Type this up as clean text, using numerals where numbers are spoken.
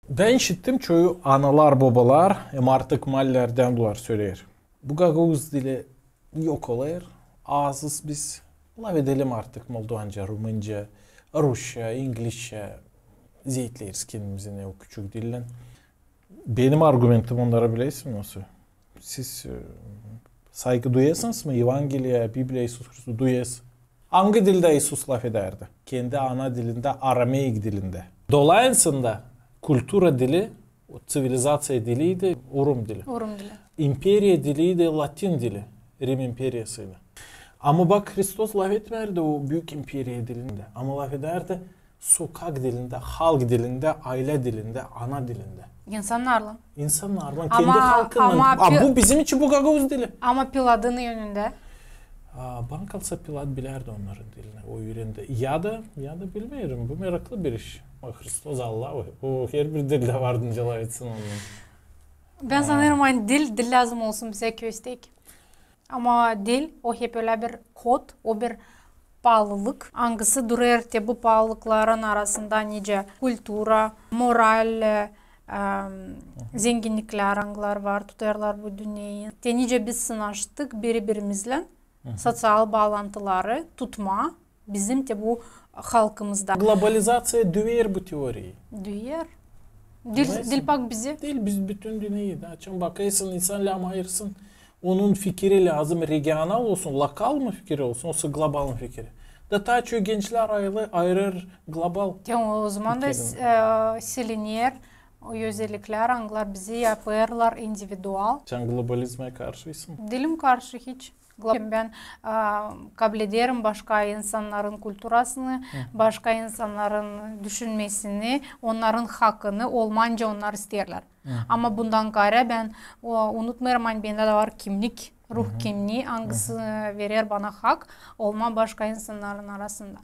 Ben işittim çoğu analar babalar artık mallerden bunlar söyler. Bu Gagavuz dili yok olayır. Ağzız biz laf edelim artık Moldovanca, Rumunca, Rusça, İngilizce zeytleyiz kendimizin o küçük dillen. Benim argumentim onlara bileysin nasıl? Siz saygı duyasınız mı? Evangeliya, Biblia, İsus Hristo duyasınız. Hangi dilde İsus laf ederdi? Kendi ana dilinde, Arameik dilinde. Dolayısıyla kultura dili, o sivilizasyon diliydi, Urum dili. Urum dili. İmperiya diliydi, Latin dili. Rim imperiyasıyla. Ama bak Hristos laf etmerdi o büyük imperiya dilinde. Ama laf ederdi sokak dilinde, halk dilinde, aile dilinde, ana dilinde. İnsanlarla. İnsanlarla, kendi halkının. Bu bizim için bu Gagavuz dili. Ama Pilat'ın yönünde. Bana kalsa Pilat bilerdi onların dilini, o yüründe. Ya da bilmiyorum, bu meraklı bir iş. O Hristos Allah, o her bir dilde vardıncalar etsin onu. Ben sanırım hani dil lazım olsun bize köstek. Ama dil o hep öyle bir kod, o bir bağlılık. Hangisi durar ki bu bağlılıkların arasında nice kültüra, moral, zenginlikler, anglar var, tutarlar bu dünyayı. Nice biz sınaştık birbirimizle. Sosyal bağlantıları tutma bizim de bu halkımızda. Globalizasyon düver bu teoriyi. Düyer. Dil bak bizi. Değil, biz bütün dünyayı da açın bakaysın, insanla ayırsın. Onun fikri lazım, regional olsun, lokal mı fikri olsun, olsa global mı fikri. Da ta çoğu gençler ayırır global. O zaman da silinir, o özellikler anglar bizi yaparlar individual. Sen globalizme karşıysın. Dilim karşı hiç. Ben kabul ederim başka insanların kültürasını, başka insanların düşünmesini, onların hakkını olmanca onlar isterler. Ama bundan gayrı ben unutmayırım, bende de var kimlik, ruh kimliği, hangisi verir bana hak olma başka insanların arasında.